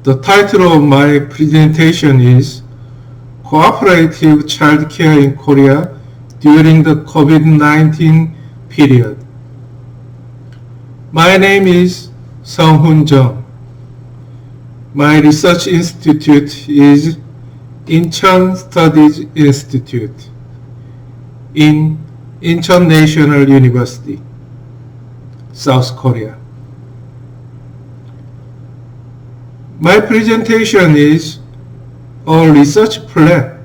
The title of my presentation is Cooperative Childcare in Korea during the COVID-19 period. My name is Hoon Jung. My research institute is Incheon Studies Institute in Incheon National University, South Korea. My presentation is a research plan.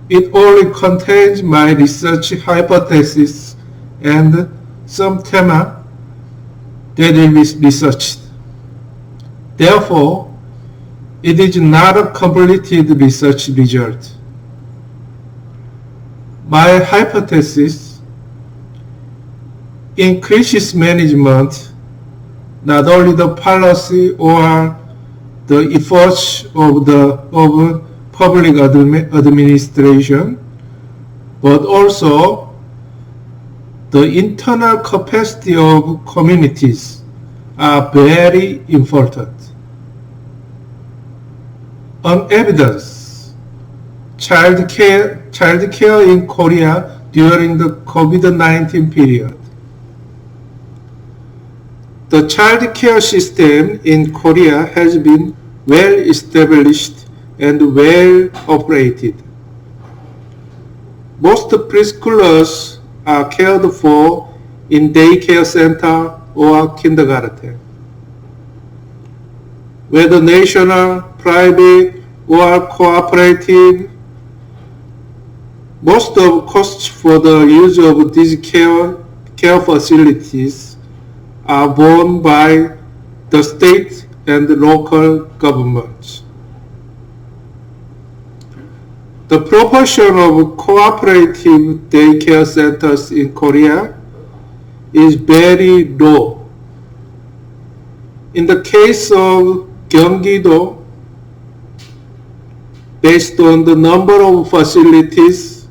It only contains my research hypothesis and some thema that is researched. Therefore, it is not a completed research result. My hypothesis: in crisis management, not only the policy or the efforts of public administration, but also the internal capacity of communities are very important. On evidence, childcare in Korea during the COVID-19 period. The child care system in Korea has been well established and well operated. Most preschoolers are cared for in daycare center or kindergarten. Whether national, private, or cooperative, most of costs for the use of these care facilities are borne by the state and local governments. The proportion of cooperative daycare centers in Korea is very low. In the case of Gyeonggi-do, based on the number of facilities,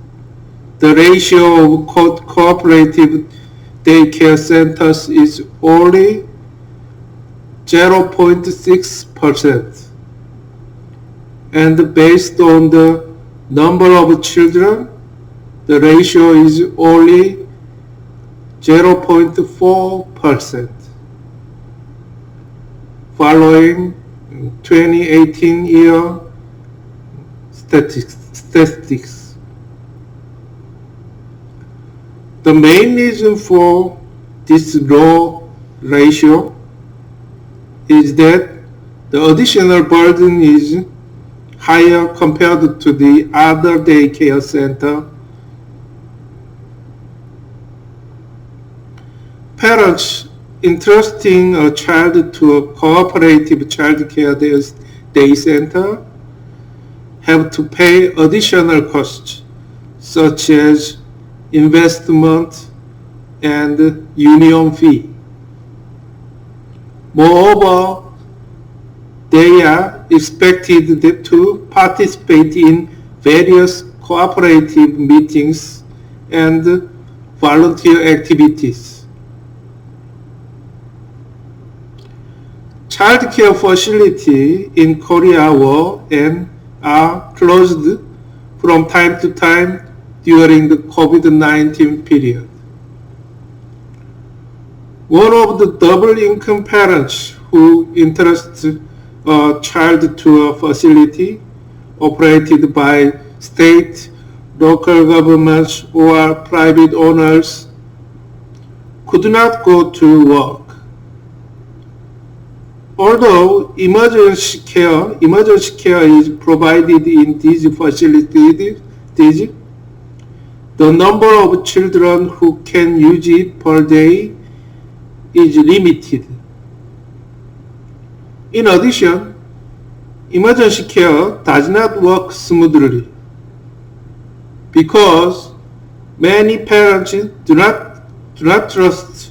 the ratio of cooperative daycare centers is only 0.6%, and based on the number of children, the ratio is only 0.4%. Following 2018 year statistics. The main reason for this low ratio is that the additional burden is higher compared to the other daycare center. Parents entrusting a child to a cooperative childcare day center have to pay additional costs such as investment and union fee. Moreover, they are expected to participate in various cooperative meetings and volunteer activities. Childcare facilities in Korea were and are closed from time to time during the COVID-19 period. One of the double-income parents who entrust a child to a facility operated by state, local governments, or private owners could not go to work. Although emergency care is provided in these facilities, the number of children who can use it per day is limited. In addition, emergency care does not work smoothly because many parents do not trust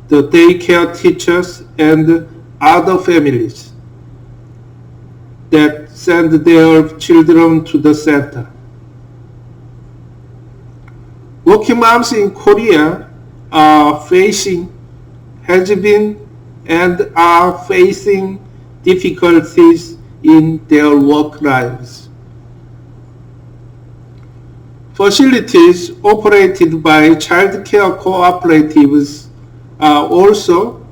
the daycare teachers and other families that send their children to the center. Working moms in Korea has been and are facing difficulties in their work lives. Facilities operated by child care cooperatives are also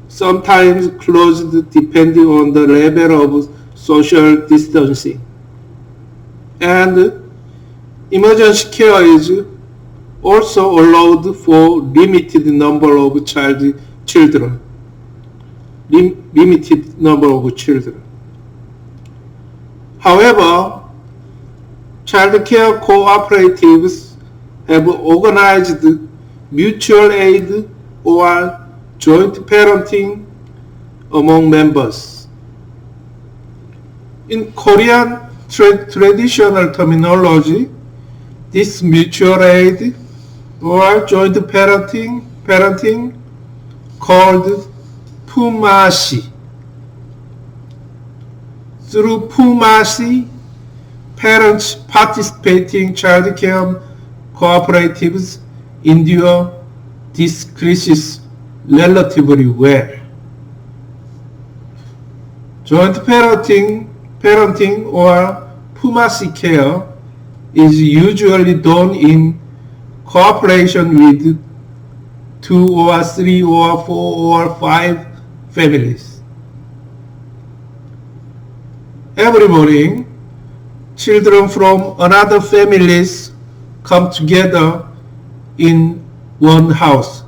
sometimes closed depending on the level of social distancing. And emergency care is also allowed for limited number of children. Limited number of children. However, child care cooperatives have organized mutual aid or joint parenting among members. In Korean traditional terminology, this mutual aid or joint parenting called 품앗이. Through 품앗이, parents participating child care cooperatives endure this crisis relatively well. Joint parenting or 품앗이 care is usually done in cooperation with 2 or 3 or 4 or 5 families. Every morning, children from another families come together in one house,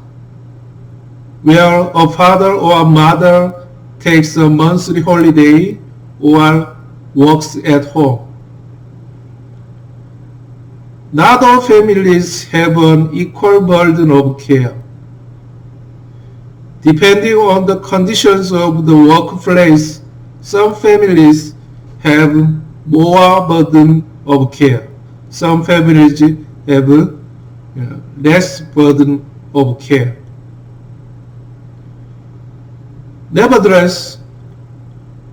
where a father or mother takes a monthly holiday or works at home. Not all families have an equal burden of care. Depending on the conditions of the workplace, some families have more burden of care. Some families have less burden of care. Nevertheless,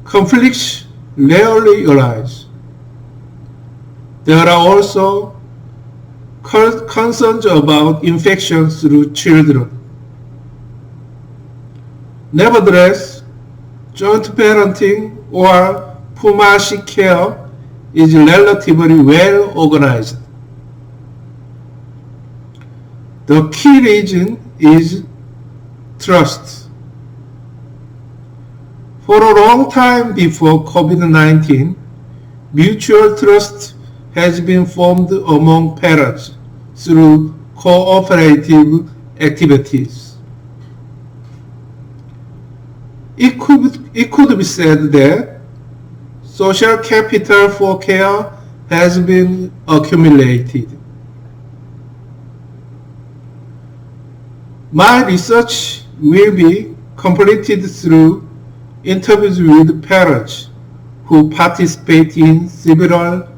conflicts rarely arise. There are also concerns about infection through children. Nevertheless, joint parenting or 품앗이 care is relatively well organized. The key reason is trust. For a long time before COVID-19, mutual trust has been formed among parents through cooperative activities. It could be said that social capital for care has been accumulated. My research will be completed through interviews with parents who participate in several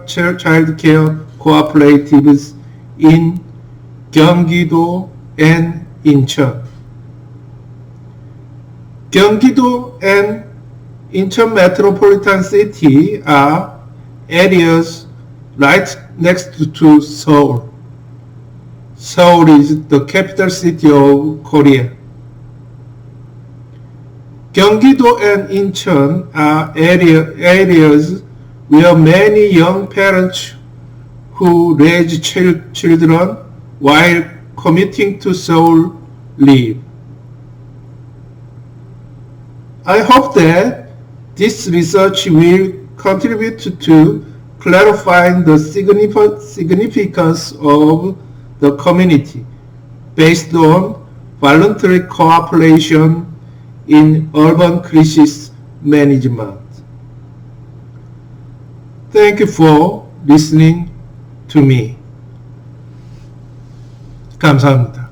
child care cooperatives in Gyeonggi-do and Incheon. Gyeonggi-do and Incheon metropolitan city are areas right next to Seoul. Seoul is the capital city of Korea. Gyeonggi-do and Incheon are areas where many young parents who raise children while commuting to Seoul live. I hope that this research will contribute to clarifying the significance of the community based on voluntary cooperation in urban crisis management. Thank you for listening to me. 감사합니다.